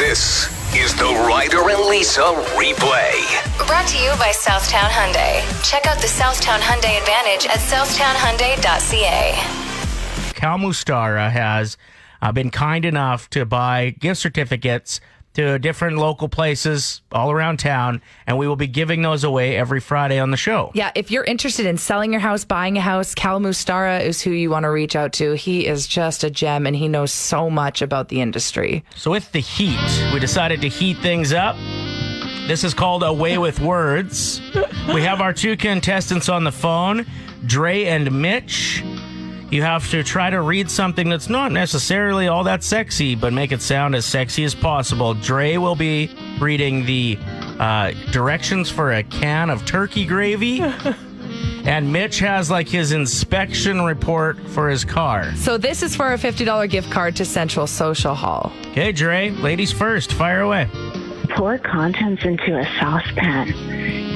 This is the Ryder and Lisa replay. Brought to you by Southtown Hyundai. Check out the Southtown Hyundai Advantage at southtownhyundai.ca. Cal Mustara has been kind enough to buy gift certificates to different local places all around town, and we will be giving those away every Friday on the show. Yeah, if you're interested in selling your house, buying a house, Cal Mustara is who you want to reach out to. He is just a gem, and he knows so much about the industry. So with the heat, we decided to heat things up. This is called A Way with Words. We have our two contestants on the phone, Dre and Mitch. You have to try to read something that's not necessarily all that sexy, but make it sound as sexy as possible. Dre will be reading the directions for a can of turkey gravy. And Mitch has like his inspection report for his car. So this is for a $50 gift card to Central Social Hall. Okay, Dre, ladies first. Fire away. Pour contents into a saucepan.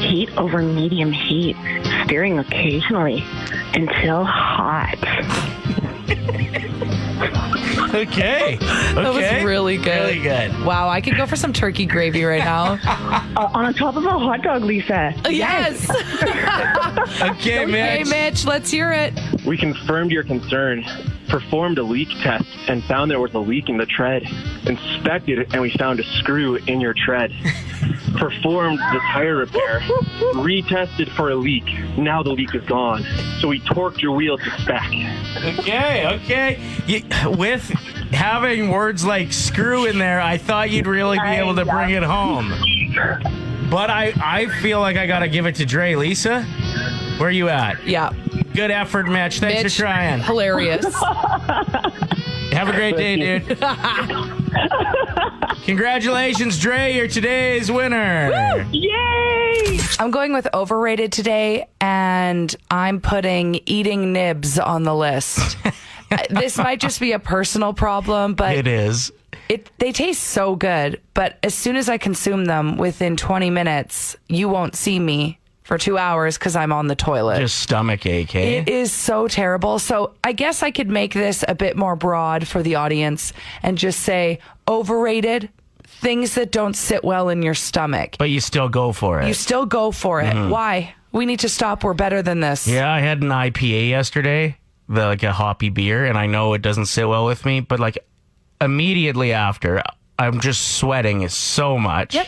Heat over medium heat, stirring occasionally until hot. Okay. That was really good. Really good. Wow, I could go for some turkey gravy right now. On top of a hot dog, Lisa. Yes. Okay, Mitch. Hey, Mitch, let's hear it. We confirmed your concern, performed a leak test, and found there was a leak in the tread. Inspected, and we found a screw in your tread. Performed the tire repair, retested for a leak. Now the leak is gone. So we torqued your wheel to spec. Okay. With having words like screw in there, I thought you'd really be able to bring it home. But I feel like I got to give it to Dre. Lisa, where are you at? Yeah. Good effort, Mitch. Thanks for trying. Hilarious. Have a great day, dude. Congratulations, Dre. You're today's winner. Yay! I'm going with overrated today, and I'm putting eating nibs on the list. This might just be a personal problem, but It is. they taste so good. But as soon as I consume them, within 20 minutes, you won't see me for 2 hours because I'm on the toilet. Just stomach ache, eh? It is so terrible. So I guess I could make this a bit more broad for the audience and just say overrated, things that don't sit well in your stomach. But you still go for it. You still go for it. Why? We need to stop. We're better than this. Yeah, I had an IPA yesterday, like a hoppy beer, and I know it doesn't sit well with me, but like immediately after, I'm just sweating so much. Yep.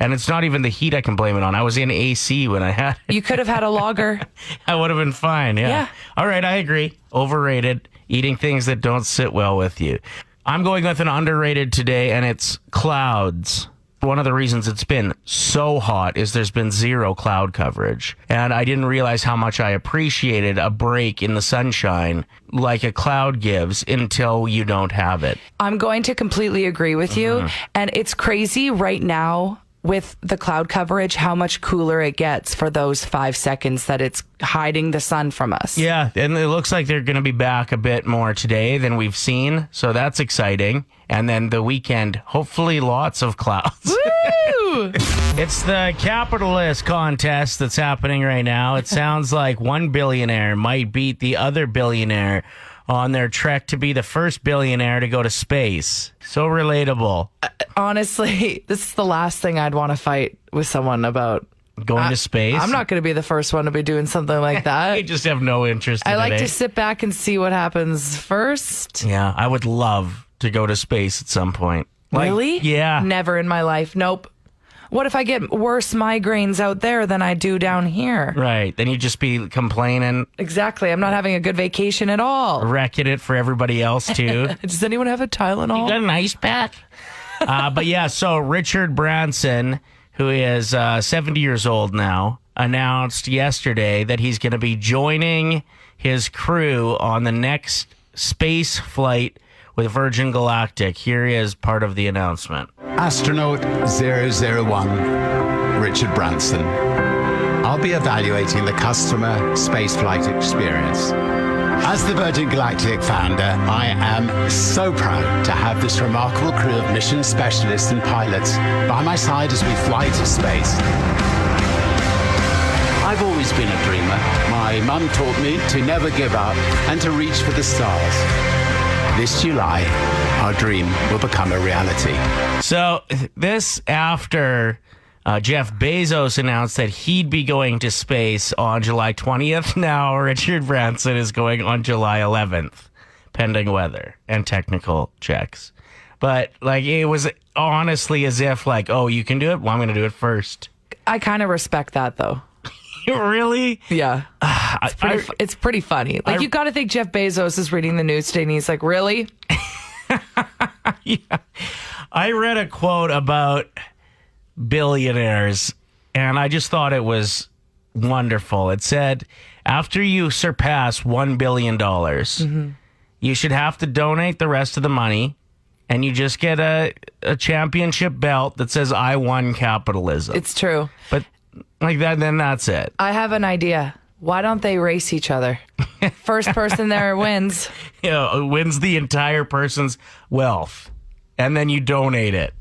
And it's not even the heat I can blame it on. I was in AC when I had it. You could have had a lager. I would have been fine, yeah. All right, I agree. Overrated, eating things that don't sit well with you. I'm going with an underrated today, and it's clouds. One of the reasons it's been so hot is there's been zero cloud coverage. And I didn't realize how much I appreciated a break in the sunshine like a cloud gives until you don't have it. I'm going to completely agree with you. And it's crazy right now with the cloud coverage, how much cooler it gets for those 5 seconds that it's hiding the sun from us. Yeah, and it looks like they're going to be back a bit more today than we've seen, so that's exciting. And then the weekend, hopefully lots of clouds. Woo! It's the capitalist contest that's happening right now. It sounds like one billionaire might beat the other billionaire on their trek to be the first billionaire to go to space. So relatable. Honestly, this is the last thing I'd want to fight with someone about. Going to space? I'm not going to be the first one to be doing something like that. I just have no interest in I like it. to sit back and see what happens first. Yeah, I would love to go to space at some point. Really? Yeah. Never in my life. Nope. What if I get worse migraines out there than I do down here? Right. Then you'd just be complaining, Exactly. I'm not having a good vacation at all. wrecking it for everybody else, too. Does anyone have a Tylenol? Got an ice pack? But yeah, so Richard Branson, who is 70 years old now, announced yesterday that he's going to be joining his crew on the next space flight with Virgin Galactic. Here is part of the announcement. Astronaut 001, Richard Branson. I'll be evaluating the customer spaceflight experience. As the Virgin Galactic founder, I am so proud to have this remarkable crew of mission specialists and pilots by my side as we fly to space. I've always been a dreamer. My mum taught me to never give up and to reach for the stars. this July, our dream will become a reality. So this after Jeff Bezos announced that he'd be going to space on July 20th. Now Richard Branson is going on July 11th, pending weather and technical checks. But like it was honestly as if like, oh, you can do it? Well, I'm going to do it first. I kind of respect that, though. Really? Yeah. It's pretty funny. Like, you got to think Jeff Bezos is reading the news today and he's like, really? Yeah. I read a quote about billionaires and I just thought it was wonderful. It said, after you surpass $1 billion, you should have to donate the rest of the money and you just get a championship belt that says, I won capitalism. It's true. But like that, then that's it. I have an idea. Why don't they race each other? First person there wins. You know, wins the entire person's wealth. And then you donate it.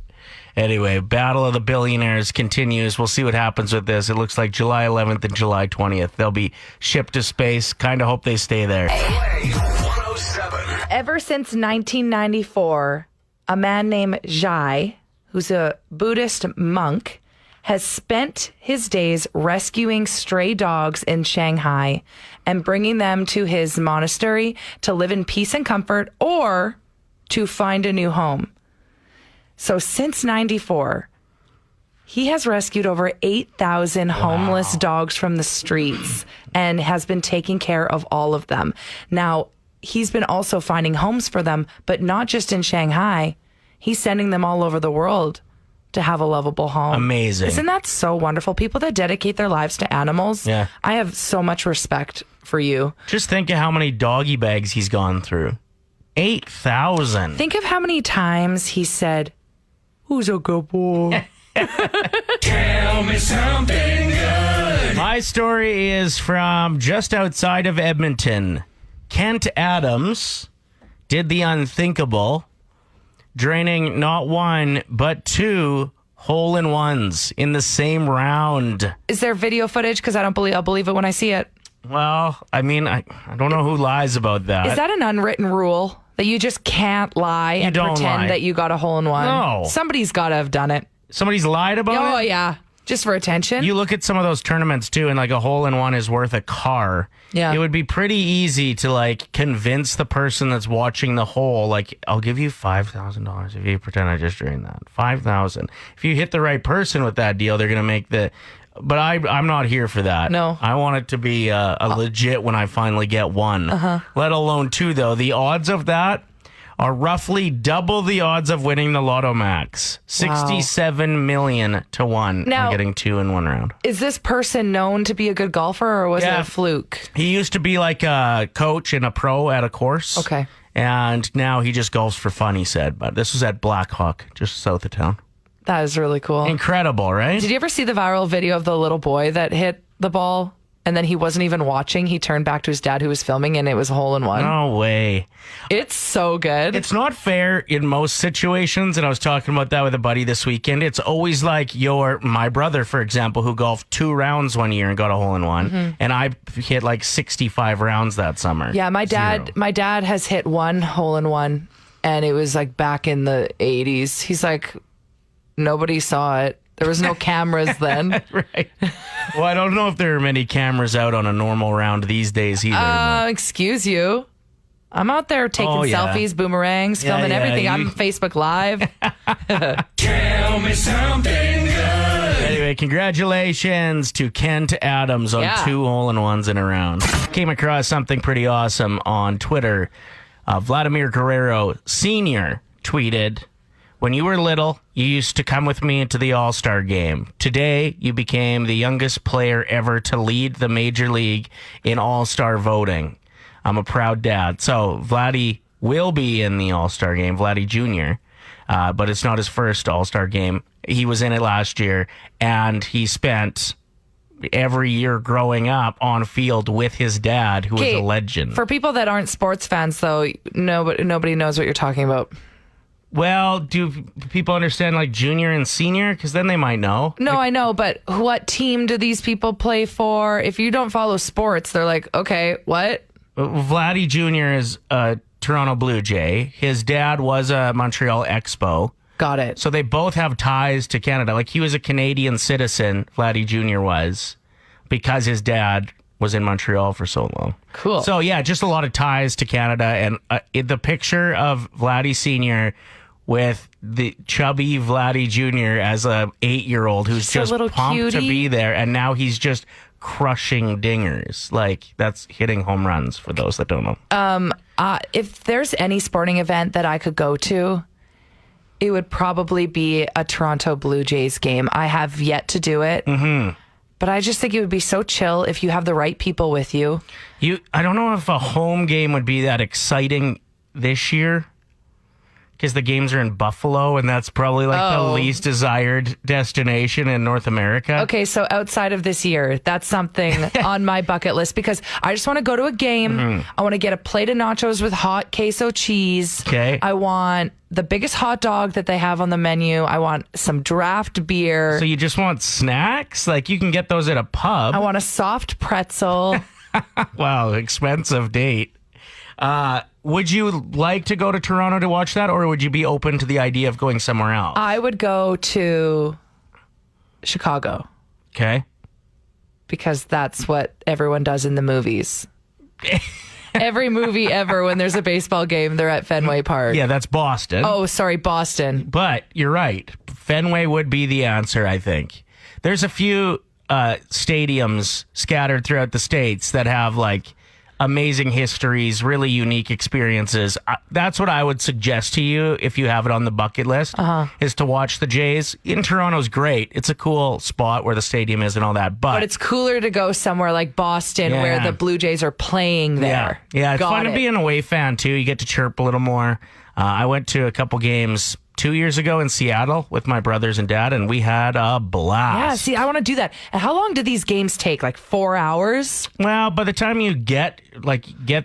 Anyway, Battle of the Billionaires continues. We'll see what happens with this. It looks like July 11th and July 20th. They'll be shipped to space. Kind of hope they stay there. Ever since 1994, a man named Jai, who's a Buddhist monk, has spent his days rescuing stray dogs in Shanghai and bringing them to his monastery to live in peace and comfort or to find a new home. So since 94, he has rescued over 8,000 homeless dogs from the streets and has been taking care of all of them. Now, he's been also finding homes for them, but not just in Shanghai. He's sending them all over the world to have a lovable home. Amazing. Isn't that so wonderful? People that dedicate their lives to animals. Yeah. I have so much respect for you. Just think of how many doggy bags he's gone through. 8,000. Think of how many times he said, who's a good boy? Tell me something good. My story is from just outside of Edmonton. Kent Adams did the unthinkable, draining not one, but 2 hole-in-ones in the same round. Is there video footage? Because I'll believe it when I see it. Well, I mean, I don't know who lies about that. Is that an unwritten rule that you just can't lie and don't pretend lie. that you got a hole-in-one? No. Somebody's got to have done it. Somebody's lied about Oh, it? yeah. Just for attention. You look at some of those tournaments, too, and like a hole-in-one is worth a car. Yeah. It would be pretty easy to like convince the person that's watching the hole, like, I'll give you $5,000 if you pretend I just drained that. $5,000. If you hit the right person with that deal, they're going to make the... But I'm not here for that. No. I want it to be a legit when I finally get one. Let alone 2, though. The odds of that are roughly double the odds of winning the Lotto Max. 67 million to 1 Now- on getting 2 in one round. Is this person known to be a good golfer or was it Yeah. a fluke? He used to be like a coach and a pro at a course. Okay. And now he just golfs for fun, he said. But this was at Black Hawk, just south of town. That is really cool. Incredible, right? Did you ever see the viral video of the little boy that hit the ball and then he wasn't even watching? He turned back to his dad who was filming and it was a hole-in-one. No way. It's so good. It's not fair in most situations, and I was talking about that with a buddy this weekend. It's always like my brother, for example, who golfed 2 rounds one year and got a hole-in-one, and I hit like 65 rounds that summer. Yeah, my dad 0. my dad has hit 1 hole-in-one and it was like back in the 80s. He's like, nobody saw it. There was no cameras then. Right. Well, I don't know if there are many cameras out on a normal round these days either. Excuse you. I'm out there taking Oh, yeah. selfies, boomerangs, filming yeah, everything. you- I'm Facebook Live. Tell me something good. Anyway, congratulations to Kent Adams on Yeah. 2 hole-in-ones in a round. Came across something pretty awesome on Twitter. Vladimir Guerrero Sr. tweeted, "When you were little, you used to come with me into the All-Star game. Today, you became the youngest player ever to lead the Major League in All-Star voting. I'm a proud dad." So, Vladdy will be in the All-Star game, Vladdy Jr., but it's not his first All-Star game. He was in it last year, and he spent every year growing up on field with his dad, who was a legend. For people that aren't sports fans, though, nobody knows what you're talking about. Well, do people understand like junior and senior? Because then they might know. No, I know, but what team do these people play for? If you don't follow sports, they're like, okay, what? Vladdy Jr. is a Toronto Blue Jay. His dad was a Montreal Expo. Got it. So they both have ties to Canada. Like he was a Canadian citizen, Vladdy Jr. was, because his dad was in Montreal for so long. Cool. So yeah, just a lot of ties to Canada. And the picture of Vladdy Sr. with the chubby Vladdy Jr. as a 8-year-old who's Just a just little pumped to cutie. be there. And now he's just crushing dingers. Like that's hitting home runs for those that don't know. If there's any sporting event that I could go to, it would probably be a Toronto Blue Jays game. I have yet to do it. Mm-hmm. But I just think it would be so chill if you have the right people with you. I don't know if a home game would be that exciting this year because the games are in Buffalo and that's probably like the least desired destination in North America. Okay, so outside of this year, that's something on my bucket list because I just want to go to a game. Mm-hmm. I want to get a plate of nachos with hot queso cheese. Okay. I want the biggest hot dog that they have on the menu. I want some draft beer. So you just want snacks? Like you can get those at a pub. I want a soft pretzel. Wow, expensive date. Would you like to go to Toronto to watch that, or would you be open to the idea of going somewhere else? I would go to Chicago Okay. because that's what everyone does in the movies. Every movie ever, when there's a baseball game, they're at Fenway Park. Yeah, that's Boston. Oh, sorry, Boston. But you're right. Fenway would be the answer, I think. There's a few stadiums scattered throughout the States that have like amazing histories, really unique experiences. That's what I would suggest to you if you have it on the bucket list, is to watch the Jays. In Toronto's great. It's a cool spot where the stadium is and all that. But it's cooler to go somewhere like Boston where the Blue Jays are playing there. Yeah, it's Got fun to it. be an away fan, too. You get to chirp a little more. I went to a couple games 2 years ago in Seattle with my brothers and dad, and we had a blast. Yeah, see, I want to do that. And how long do these games take? Like 4 hours? Well, by the time you get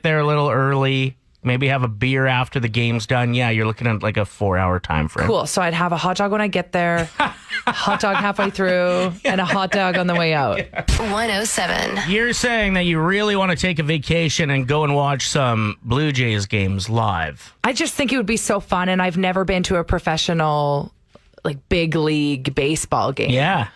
there a little early, maybe have a beer after the game's done, yeah, you're looking at like a 4-hour time frame. Cool. So I'd have a hot dog when I get there, a hot dog halfway through, and a hot dog on the way out. 107. You're saying that you really want to take a vacation and go and watch some Blue Jays games live. I just think it would be so fun, and I've never been to a professional, like big league baseball game. Yeah,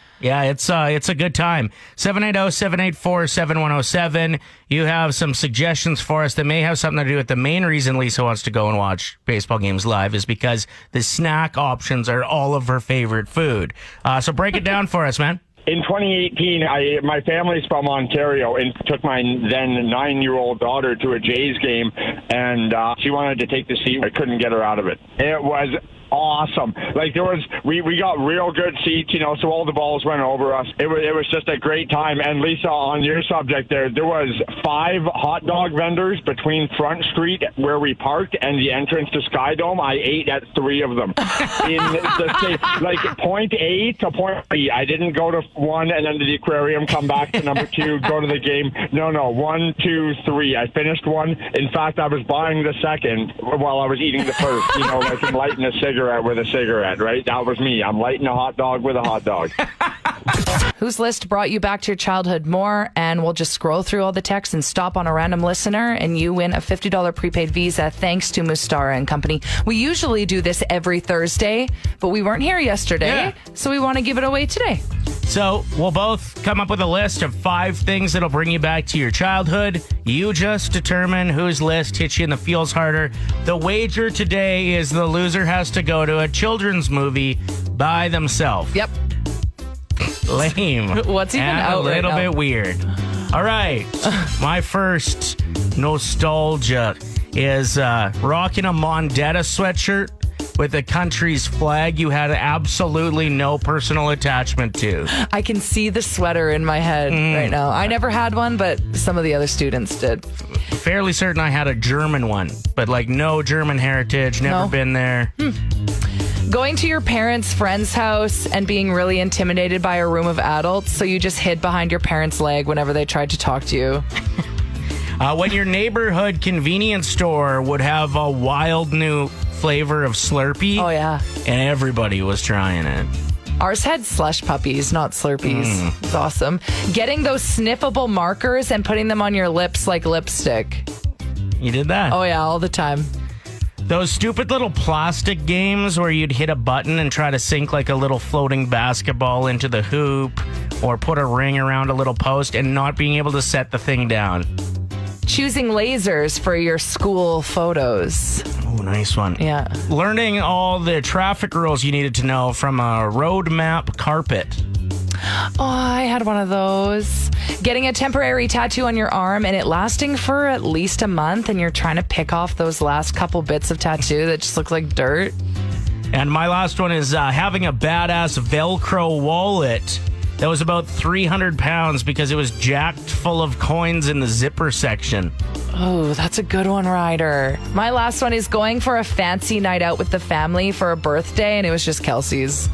it's a good time. 780-784-7107. You have some suggestions for us that may have something to do with the main reason Lisa wants to go and watch baseball games live is because the snack options are all of her favorite food. So break it down for us, man. In 2018, my family's from Ontario and took my then 9-year-old daughter to a Jays game, and she wanted to take the seat. I couldn't get her out of it. It was awesome. Like we got real good seats, so all the balls went over us. It was just a great time. And Lisa, on your subject there was 5 hot dog vendors between Front Street where we parked and the entrance to Sky Dome. I ate at 3 of them. In like point A to point B. I didn't go to 1 and then to the aquarium, come back to number 2, go to the game. No, 1, 2, 3. I finished 1. In fact, I was buying the second while I was eating the first, like I'm lighting a cigarette with a cigarette, right? That was me. I'm lighting a hot dog with a hot dog. Whose list brought you back to your childhood more? And we'll just scroll through all the texts and stop on a random listener, and you win a $50 prepaid Visa thanks to Mustara and Company. We usually do this every Thursday, but we weren't here yesterday, so we want to give it away today. So we'll both come up with a list of 5 things that'll bring you back to your childhood. You just determine whose list hits you in the feels harder. The wager today is the loser has to go to a children's movie by themselves. Yep. Lame. What's even and out a little right now? bit weird. All right. My first nostalgia is rocking a Mondetta sweatshirt with the country's flag you had absolutely no personal attachment to. I can see the sweater in my head right now. I never had one, but some of the other students did. Fairly certain I had a German one, but like no German heritage, never No. been there. Going to your parents' friend's house and being really intimidated by a room of adults, so you just hid behind your parents' leg whenever they tried to talk to you. When your neighborhood convenience store would have a wild new flavor of Slurpee. Oh, yeah. And everybody was trying it. Ours had slush puppies, not Slurpees. It's awesome. Getting those sniffable markers and putting them on your lips like lipstick. You did that? Oh, yeah, all the time. Those stupid little plastic games where you'd hit a button and try to sink like a little floating basketball into the hoop or put a ring around a little post and not being able to set the thing down. Choosing lasers for your school photos. Oh, nice one. Yeah. Learning all the traffic rules you needed to know from a road map carpet. Oh, I had one of those. Getting a temporary tattoo on your arm and it lasting for at least a month, and you're trying to pick off those last couple bits of tattoo that just look like dirt. And my last one is having a badass Velcro wallet that was about 300 pounds because it was jacked full of coins in the zipper section. Oh, that's a good one, Ryder. My last one is going for a fancy night out with the family for a birthday, and it was just Kelsey's.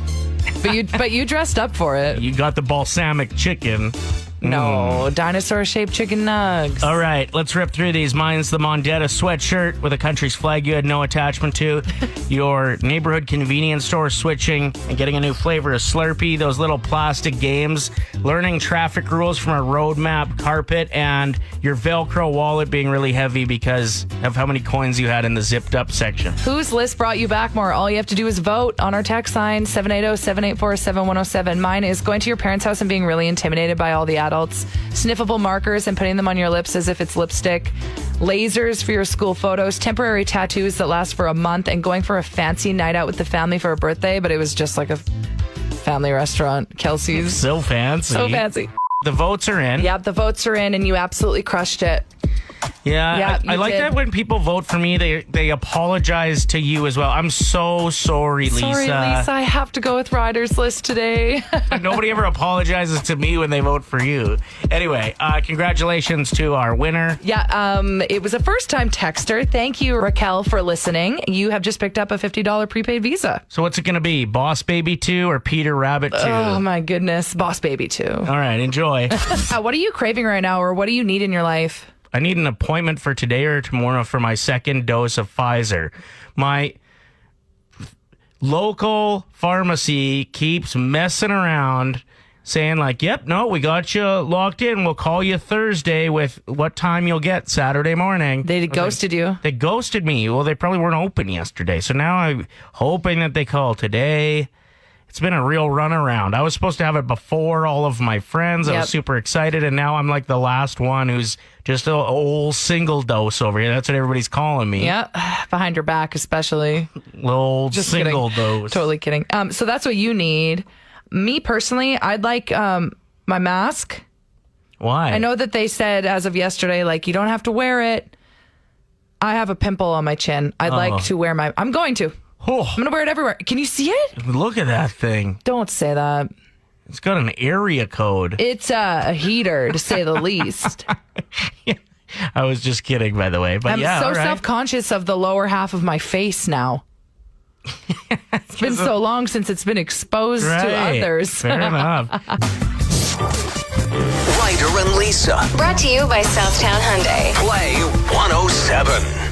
But you dressed up for it. You got the balsamic chicken. No, dinosaur-shaped chicken nugs. All right, let's rip through these. Mine's the Mondetta sweatshirt with a country's flag you had no attachment to. Your neighborhood convenience store switching and getting a new flavor of Slurpee. Those little plastic games. Learning traffic rules from a road map carpet. And your Velcro wallet being really heavy because of how many coins you had in the zipped up section. Whose list brought you back more? All you have to do is vote on our text line, 780-784-7107. Mine is going to your parents' house and being really intimidated by all the adults, sniffable markers and putting them on your lips as if it's lipstick, lasers for your school photos, temporary tattoos that last for a month, and going for a fancy night out with the family for a birthday, but it was just like a family restaurant. Kelsey's. So fancy. So fancy. The votes are in. Yep, the votes are in, and you absolutely crushed it. Yeah, I like did. that when people vote for me, they apologize to you as well. I'm so sorry, Lisa. Sorry, Lisa, I have to go with Ryder's list today. Nobody ever apologizes to me when they vote for you. Anyway, congratulations to our winner. Yeah, it was a first-time texter. Thank you, Raquel, for listening. You have just picked up a $50 prepaid Visa. So what's it going to be? Boss Baby 2 or Peter Rabbit 2? Oh, my goodness. Boss Baby 2. All right, enjoy. What are you craving right now, or what do you need in your life? I need an appointment for today or tomorrow for my second dose of Pfizer. My local pharmacy keeps messing around saying like, yep, no, we got you locked in. We'll call you Thursday with what time you'll get Saturday morning. They ghosted you. They ghosted me. Well, they probably weren't open yesterday. So now I'm hoping that they call today. It's been a real runaround. I was supposed to have it before all of my friends. I was super excited, and now I'm like the last one who's just an old single dose over here. That's what everybody's calling me. Yeah, behind your back especially. Old Just single kidding. dose. Totally kidding. So that's what you need. Me personally, I'd like my mask. Why? I know that they said as of yesterday, like, you don't have to wear it. I have a pimple on my chin. I'd like to wear my... I'm going to. Oh, I'm going to wear it everywhere. Can you see it? look at that thing. Don't say that. It's got an area code. It's a heater, to say the least. I was just kidding, by the way. But I'm yeah, so all right. self-conscious of the lower half of my face now. It's been so long since it's been exposed to others. Fair enough. Ryder and Lisa. Brought to you by Southtown Hyundai. Play 107.